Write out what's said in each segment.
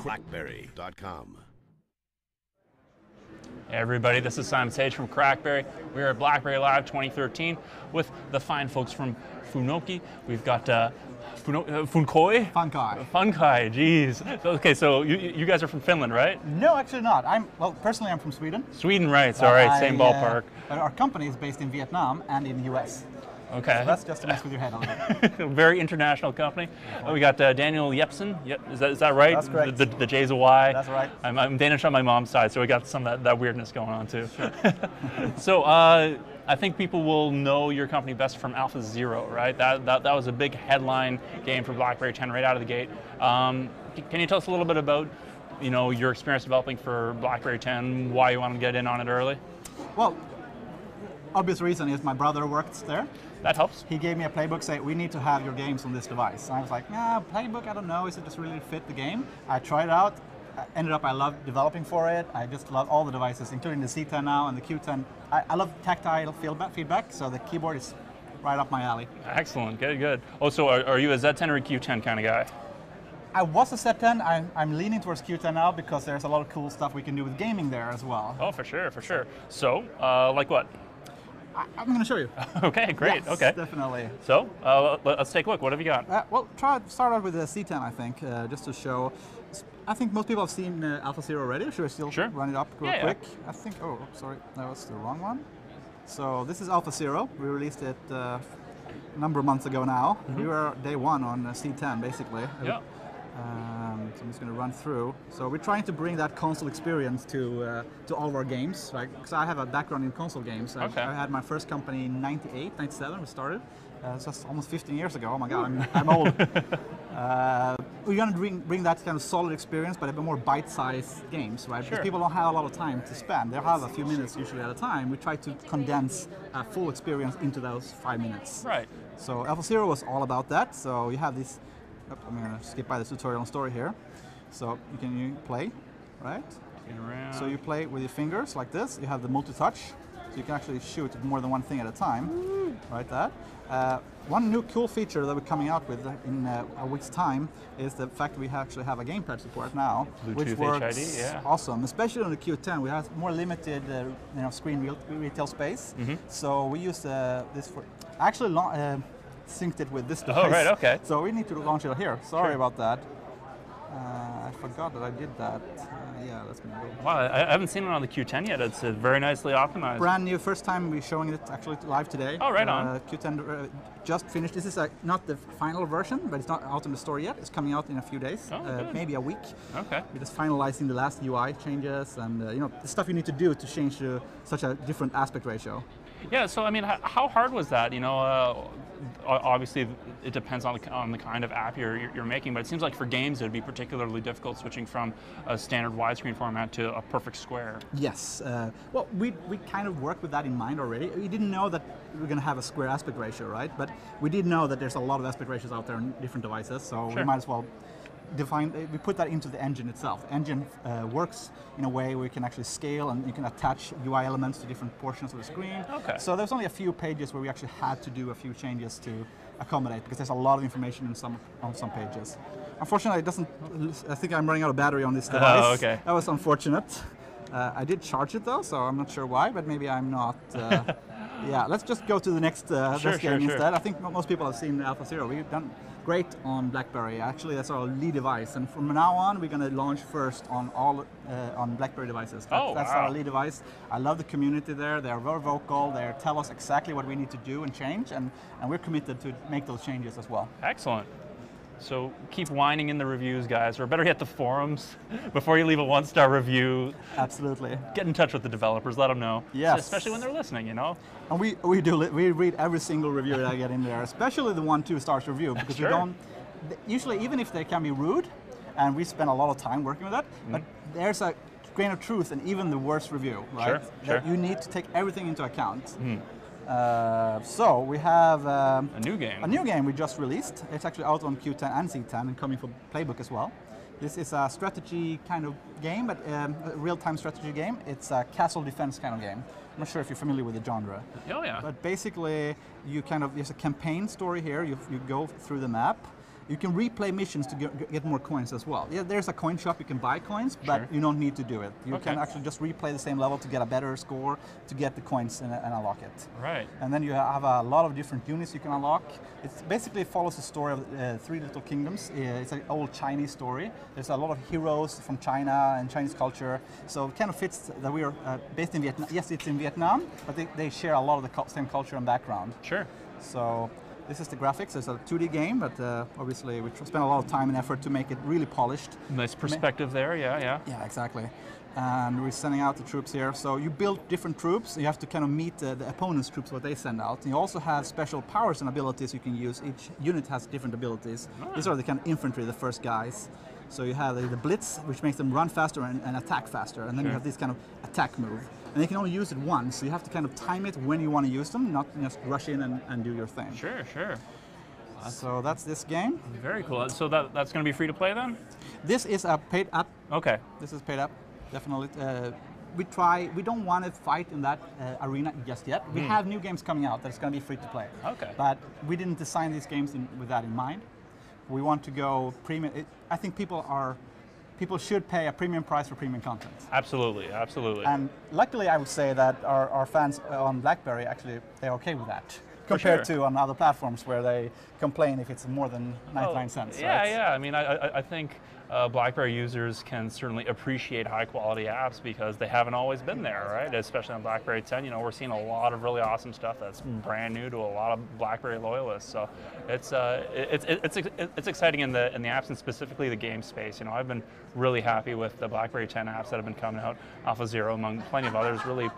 Crackberry.com. Hey everybody, this is Simon Sage from Crackberry. We're at BlackBerry Live 2013 with the fine folks from Funoki. We've got Funkai? Funkai, jeez. Okay, so you guys are from Finland, right? No, actually not. Personally I'm from Sweden. Sweden, right, so alright, same ballpark. But our company is based in Vietnam and in the US. Okay. So that's just to mess with your head a little bit. Very international company. We got Daniel Jepsen. Is that right? That's correct. The J's a Y. That's right. I'm Danish on my mom's side, so we got some of that weirdness going on too. Sure. So I think people will know your company best from Alpha Zero, right? That was a big headline game for BlackBerry 10 right out of the gate. Can you tell us a little bit about your experience developing for BlackBerry 10, why you wanted to get in on it early? Well, obvious reason is my brother worked there. That helps. He gave me a playbook, saying we need to have your games on this device. And I was like, nah, playbook, I don't know, is it just really fit the game? I tried it out, ended up I love developing for it. I just love all the devices, including the C10 now and the Q10. I love tactile feedback, so the keyboard is right up my alley. Excellent, good. Oh, so are you a Z10 or a Q10 kind of guy? I was a Z10, I'm leaning towards Q10 now because there's a lot of cool stuff we can do with gaming there as well. Oh, for sure. So, like what? I'm going to show you. Okay, great. Yes, okay, definitely. So let's take a look. What have you got? Well, start out with the C10, I think, just to show. I think most people have seen Alpha Zero already. Should I still run it up real quick? Yeah. I think. Oh, sorry, that was the wrong one. So this is Alpha Zero. We released it a number of months ago now. Mm-hmm. We were day one on C10, basically. Yeah. So I'm just going to run through. So we're trying to bring that console experience to all of our games, right? Because I have a background in console games. Okay. I had my first company in 98, 97, we started. So that's almost 15 years ago. Oh my God, I'm old. We're going to bring that kind of solid experience, but a bit more bite-sized games, right? Sure. Because people don't have a lot of time to spend. They have a few minutes usually at a time. We try to condense a full experience into those 5 minutes. Right. So Alpha Zero was all about that. So you have this. I'm going to skip by the tutorial and story here. So you play, right? So you play with your fingers like this. You have the multi-touch, so you can actually shoot more than one thing at a time, right? One new cool feature that we're coming out with in a week's time is the fact we actually have a gamepad support now, Bluetooth which works HID, awesome. Especially on the Q10, we have more limited screen retail space. Mm-hmm. So we use this for actually synced it with this device. Oh, right, okay. So we need to launch it here. Sorry about that. I forgot that I did that. Yeah, that's going to go. Wow, I haven't seen it on the Q10 yet. It's very nicely optimized. Brand new, first time we're showing it actually live today. Oh, right on. Q10 just finished. This is not the final version, but it's not out in the store yet. It's coming out in a few days, maybe a week. Okay. We're just finalizing the last UI changes and the stuff you need to do to change such a different aspect ratio. Yeah, so I mean, how hard was that? Obviously it depends on the kind of app you're making, but it seems like for games it would be particularly difficult switching from a standard widescreen format to a perfect square. Yes, well, we kind of worked with that in mind already. We didn't know that we were going to have a square aspect ratio, right? But we did know that there's a lot of aspect ratios out there on different devices, so we might as well we put that into the engine itself. The engine works in a way where you can actually scale and you can attach UI elements to different portions of the screen. Okay. So there's only a few pages where we actually had to do a few changes to accommodate, because there's a lot of information on some pages. Unfortunately, it doesn't. I think I'm running out of battery on this device. Oh, okay. That was unfortunate. I did charge it though, so I'm not sure why, but maybe I'm not. Yeah, let's just go to the next game instead. I think most people have seen Alpha Zero. We've done great on BlackBerry. Actually, that's our lead device, and from now on, we're going to launch first on all on BlackBerry devices. That's our lead device. I love the community there. They're very vocal. They tell us exactly what we need to do and change, and we're committed to make those changes as well. Excellent. So keep whining in the reviews, guys, or better yet, the forums. Before you leave a 1-star review, absolutely get in touch with the developers. Let them know. Yes, especially when they're listening. And we read every single review that I get in there, especially the 1-2 stars review, because we don't. Usually, even if they can be rude, and we spend a lot of time working with that, but there's a grain of truth in even the worst review, right? Sure. You need to take everything into account. So we have a new game. A new game we just released. It's actually out on Q10 and C10 and coming for Playbook as well. This is a strategy kind of game, but a real-time strategy game. It's a castle defense kind of game. I'm not sure if you're familiar with the genre. Oh yeah. But basically, there's a campaign story here. You go through the map, You can replay missions to get more coins as well. Yeah, there's a coin shop, you can buy coins, but you don't need to do it. You can actually just replay the same level to get a better score, to get the coins and unlock it. Right. And then you have a lot of different units you can unlock. It basically follows the story of three little kingdoms. It's an old Chinese story. There's a lot of heroes from China and Chinese culture, so it kind of fits that we are based in Vietnam. Yes, it's in Vietnam, but they share a lot of the same culture and background. Sure. So this is the graphics. It's a 2D game, but obviously we spent a lot of time and effort to make it really polished. Nice perspective there, yeah. Yeah, exactly. And we're sending out the troops here. So you build different troops. You have to kind of meet the opponent's troops, what they send out. And you also have special powers and abilities you can use. Each unit has different abilities. These are the kind of infantry, the first guys. So you have the blitz, which makes them run faster and attack faster. And then you have this kind of attack move. And they can only use it once, so you have to kind of time it when you want to use them, not just rush in and do your thing. Sure. So that's this game. Very cool. So that's going to be free to play then? This is a paid up. Okay. This is paid up, definitely. We don't want to fight in that arena just yet. We have new games coming out that's going to be free to play. Okay. But we didn't design these games with that in mind. We want to go premium. I think people should pay a premium price for premium content. Absolutely. And luckily, I would say that our fans on BlackBerry, actually, they're okay with that. Compared to on other platforms where they complain if it's more than 99 cents. Right? Yeah. I mean, I think BlackBerry users can certainly appreciate high quality apps because they haven't always been there, right? Especially on BlackBerry 10, we're seeing a lot of really awesome stuff that's brand new to a lot of BlackBerry loyalists. So it's exciting in the apps and specifically the game space. I've been really happy with the BlackBerry 10 apps that have been coming out, Alpha Zero among plenty of others. Really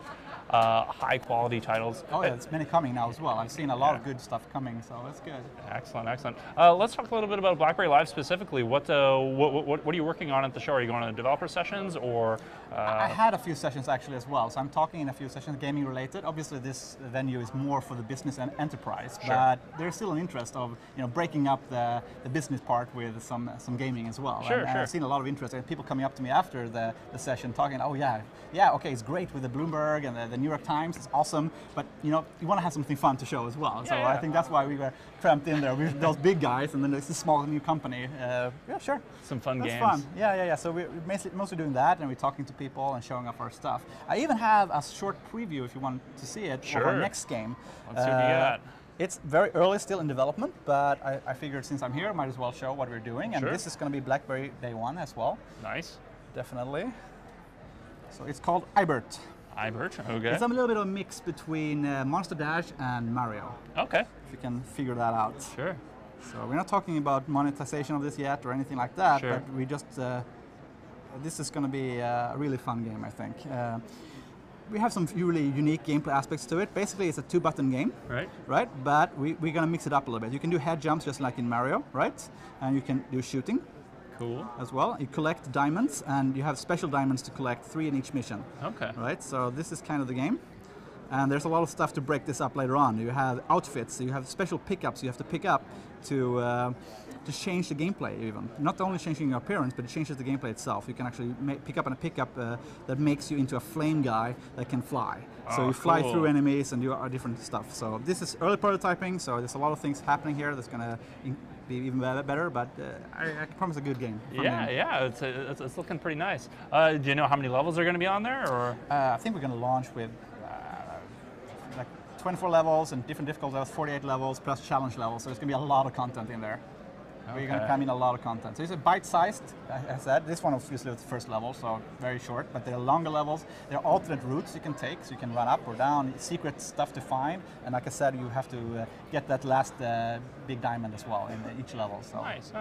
high quality titles. Oh yeah, there's many coming now as well. I've seen a lot of good stuff coming, so that's good. Excellent. Let's talk a little bit about BlackBerry Live specifically. What are you working on at the show? Are you going to developer sessions or? I had a few sessions actually as well, so I'm talking in a few sessions gaming related. Obviously this venue is more for the business and enterprise, but there's still an interest of breaking up the business part with some gaming as well. Sure. I've seen a lot of interest and people coming up to me after the session talking, oh yeah, okay, it's great with the Bloomberg and the New York Times, it's awesome, but you want to have something fun to show as well. So I think that's why we were cramped in there with those big guys, and then there's this small new company. Yeah, sure. Some fun games. That's fun. Yeah. So we're mostly doing that, and we're talking to people and showing off our stuff. I even have a short preview if you want to see it of our next game. Let's see what you got. It's very early still in development, but I figured since I'm here, I might as well show what we're doing. And this is going to be BlackBerry Day 1 as well. Nice. Definitely. So it's called Ibert. Okay. It's a little bit of a mix between Monster Dash and Mario. Okay. If you can figure that out. Sure. So we're not talking about monetization of this yet or anything like that, but we just, this is going to be a really fun game, I think. We have some really unique gameplay aspects to it. Basically, it's a 2-button game, right? But we're going to mix it up a little bit. You can do head jumps just like in Mario, right? And you can do shooting. Cool. As well. You collect diamonds, and you have special diamonds to collect, 3 in each mission. Okay. Right, so this is kind of the game. And there's a lot of stuff to break this up later on. You have outfits, you have special pickups you have to pick up to change the gameplay even. Not only changing your appearance, but it changes the gameplay itself. You can actually pick up a pickup that makes you into a flame guy that can fly. So you fly through enemies and do different stuff. So this is early prototyping, so there's a lot of things happening here that's going to be even better, but I can promise a good game. Yeah, it's looking pretty nice. Do you know how many levels are going to be on there? Or I think we're going to launch with like 24 levels and different difficulty levels, 48 levels plus challenge levels, so there's going to be a lot of content in there. We're going to come in a lot of content. So it's a bite-sized, as I said. This one obviously is the first level, so very short, but there are longer levels. There are alternate routes you can take, so you can run up or down, secret stuff to find, and like I said, you have to get that last big diamond as well in each level. So. Nice.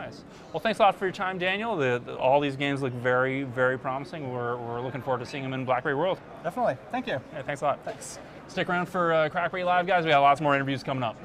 Well, thanks a lot for your time, Daniel. All these games look very, very promising. We're looking forward to seeing them in BlackBerry World. Definitely. Thank you. Yeah, thanks a lot. Thanks. Stick around for Crackberry Live, guys. We got lots more interviews coming up.